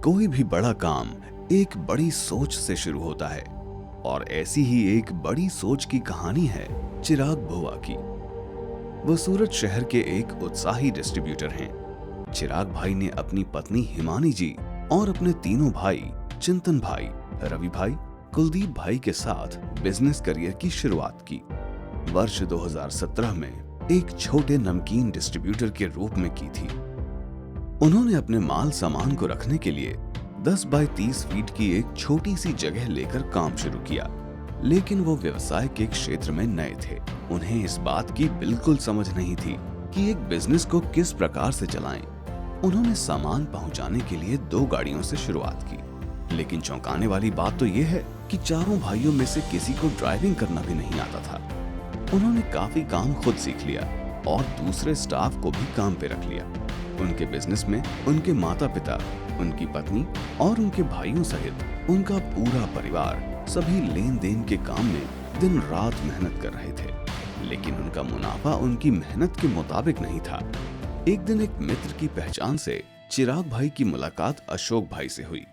कोई भी बड़ा काम एक बड़ी सोच से शुरू होता है और ऐसी ही एक बड़ी सोच की कहानी है चिराग भुआ की। वो सूरत शहर के एक उत्साही डिस्ट्रीब्यूटर हैं। चिराग भाई ने अपनी पत्नी हिमानी जी और अपने तीनों भाई चिंतन भाई, रवि भाई, कुलदीप भाई के साथ बिजनेस करियर की शुरुआत की। वर्ष 2017 में एक छोटे नमकीन डिस्ट्रीब्यूटर के रूप में की थी। उन्होंने अपने माल सामान को रखने के लिए 10 बाय 30 फीट की एक छोटी सी जगह लेकर काम शुरू किया, लेकिन वो व्यवसाय के क्षेत्र में नए थे। उन्हें इस बात की बिल्कुल समझ नहीं थी कि एक बिजनेस को किस प्रकार से चलाएं। उन्होंने सामान पहुंचाने के लिए 2 गाड़ियों से शुरुआत की, लेकिन चौंकाने वाली बात तो ये है कि चारों भाइयों में से किसी को ड्राइविंग करना भी नहीं आता था। उन्होंने काफी काम खुद सीख लिया और दूसरे स्टाफ को भी काम पे रख लिया। उनके बिजनेस में उनके माता पिता, उनकी पत्नी और उनके भाइयों सहित उनका पूरा परिवार सभी लेन देन के काम में दिन रात मेहनत कर रहे थे, लेकिन उनका मुनाफा उनकी मेहनत के मुताबिक नहीं था। एक दिन एक मित्र की पहचान से चिराग भाई की मुलाकात अशोक भाई से हुई।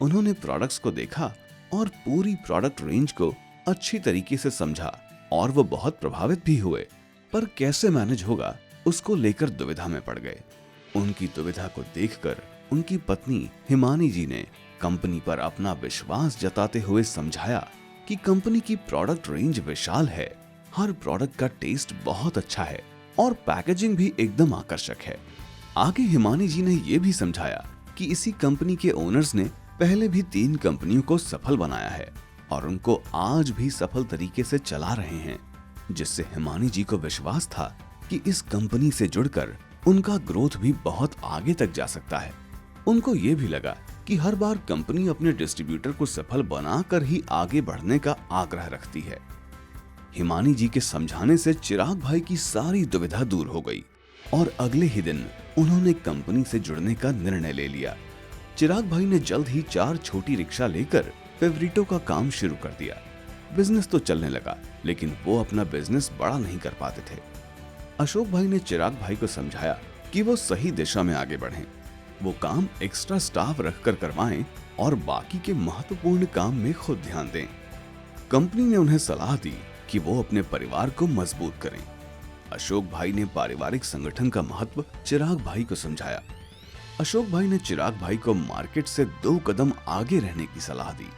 उन्होंने प्रोडक्ट्स को देखा और पूरी प्रोडक्ट रेंज को अच्छी तरीके से समझा और वो बहुत प्रभावित भी हुए, पर कैसे मैनेज होगा उसको लेकर दुविधा में पड़ गए। उनकी दुविधा को देखकर उनकी पत्नी हिमानी जी ने कंपनी पर अपना विश्वास जताते हुए समझाया कि कंपनी की प्रोडक्ट रेंज विशाल है, हर प्रोडक्ट का टेस्ट बहुत अच्छा है और पैकेजिंग भी एकदम आकर्षक है। आगे हिमानी जी ने यह भी समझाया कि इसी कंपनी के ओनर्स ने पहले भी 3 कंपनियों को सफल बनाया है और उनको आज भी सफल तरीके से चला रहे हैं, जिससे हिमानी जी को विश्वास था कि इस कंपनी से जुड़कर उनका ग्रोथ भी बहुत आगे तक जा सकता है। उनको ये भी लगा कि हर बार कंपनी अपने डिस्ट्रीब्यूटर को सफल बनाकर ही आगे बढ़ने का आग्रह रखती है। हिमानी जी के समझाने से चिराग भाई की सारी दुविधा दूर हो गई और अगले ही दिन उन्होंने कंपनी से जुड़ने का निर्णय ले लिया। चिराग भाई ने जल्द ही 4 छोटी रिक्शा लेकर फेवरिटो का काम शुरू कर दिया। बिजनेस तो चलने लगा, लेकिन वो अपना बिजनेस बड़ा नहीं कर पाते थे। अशोक भाई ने चिराग भाई को समझाया कि वो सही दिशा में आगे बढ़ें, वो काम एक्स्ट्रा स्टाफ रखकर करवाएं और बाकी के महत्वपूर्ण काम में खुद ध्यान दें। कंपनी ने उन्हें सलाह दी कि वो अपने परिवार को मजबूत करें। अशोक भाई ने पारिवारिक संगठन का महत्व चिराग भाई को समझाया। अशोक भाई ने चिराग भाई को मार्केट से 2 कदम आगे रहने की सलाह दी।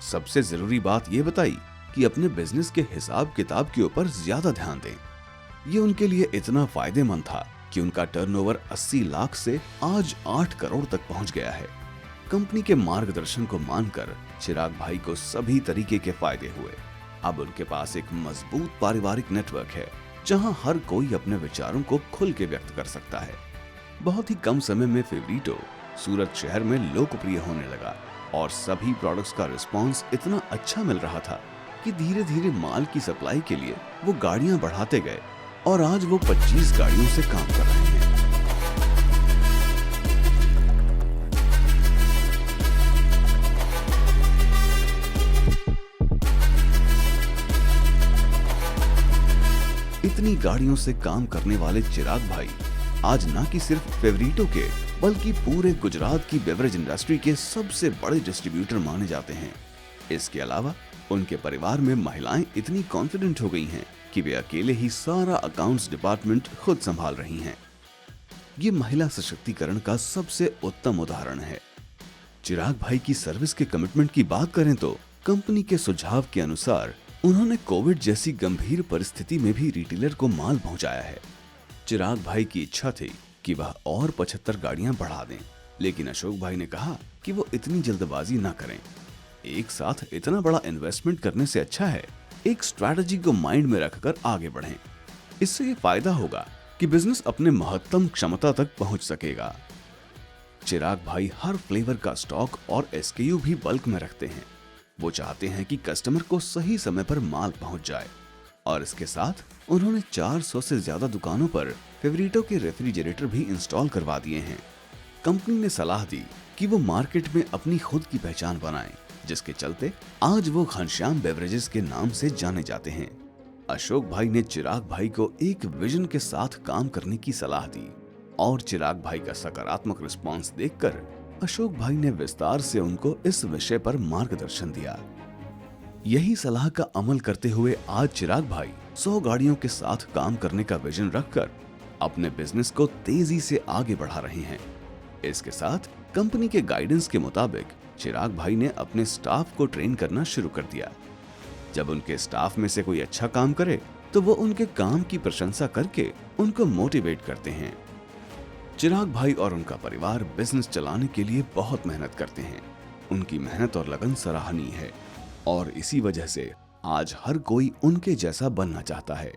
सबसे जरूरी बात ये बताई कि अपने बिजनेस के हिसाब किताब के ऊपर ज्यादा ध्यान दें। ये उनके लिए इतना फायदेमंद था कि उनका टर्नओवर 80 लाख से आज 8 करोड़ तक पहुंच गया है। कंपनी के मार्गदर्शन को मानकर चिराग भाई को सभी तरीके के फायदे हुए। अब उनके पास एक मजबूत पारिवारिक नेटवर्क है, जहां हर कोई अपने विचारों को खुल के व्यक्त कर सकता है। बहुत ही कम समय में फेवरिटो सूरत शहर में लोकप्रिय होने लगा और सभी प्रोडक्ट्स का रिस्पॉन्स इतना अच्छा मिल रहा था कि धीरे धीरे माल की सप्लाई के लिए वो गाड़ियां बढ़ाते गए और आज वो 25 गाड़ियों से काम कर रहे हैं। इतनी गाड़ियों से काम करने वाले चिराग भाई आज ना कि सिर्फ फेवरिटो के बल्कि पूरे गुजरात की बेवरेज इंडस्ट्री के सबसे बड़े डिस्ट्रीब्यूटर माने जाते हैं। इसके अलावा उनके परिवार में महिलाएं इतनी कॉन्फिडेंट हो गई हैं कि वे अकेले ही सारा अकाउंट्स डिपार्टमेंट खुद संभाल रही हैं। ये महिला सशक्तिकरण का सबसे उत्तम उदाहरण है। चिराग भाई की सर्विस के कमिटमेंट की बात करें तो कंपनी के सुझाव के अनुसार उन्होंने कोविड जैसी गंभीर परिस्थिति में भी रिटेलर को माल पहुंचाया है। चिराग भाई की इच्छा थी कि वह और 75 गाड़ियां बढ़ा दें, लेकिन अशोक भाई ने कहा कि वो इतनी जल्दबाजी ना करें। एक साथ इतना बड़ा इन्वेस्टमेंट करने से अच्छा है एक स्ट्रैटेजी को माइंड में रखकर आगे बढ़ें। इससे ये फायदा होगा कि बिजनेस अपने महत्तम क्षमता तक पहुंच सकेगा। चिराग भाई हर फ्लेवर का स्टॉक और एसकेयू भी बल्क में रखते हैं। वो चाहते हैं कि कस्टमर को सही समय पर माल पहुंच जाए और इसके साथ उन्होंने 400 से ज्यादा दुकानों पर फेवरिटो के रेफ्रिजरेटर भी इंस्टॉल करवा दिए हैं। कंपनी ने सलाह दी कि वो मार्केट में अपनी खुद की पहचान बनाएं, जिसके चलते आज वो घनश्याम बेवरेजेस के नाम से जाने जाते हैं। अशोक भाई ने चिराग भाई को एक विजन के साथ काम करने की सलाह दी और चिराग भाई का सकारात्मक रिस्पांस देखकर अशोक भाई ने विस्तार से उनको इस विषय पर मार्गदर्शन दिया। यही सलाह का अमल करते हुए आज चिराग भाई 100 गाड़ियों के साथ काम करने का विजन रखकर अपने बिजनेस को तेजी से आगे बढ़ा रहे हैं। इसके साथ कंपनी के गाइडेंस के मुताबिक चिराग भाई ने अपने स्टाफ को ट्रेन करना शुरू कर दिया। जब उनके स्टाफ में से कोई अच्छा काम करे तो वो उनके काम की प्रशंसा करके उनको मोटिवेट करते हैं। चिराग भाई और उनका परिवार बिजनेस चलाने के लिए बहुत मेहनत करते हैं। उनकी मेहनत और लगन सराहनीय है और इसी वजह से आज हर कोई उनके जैसा बनना चाहता है।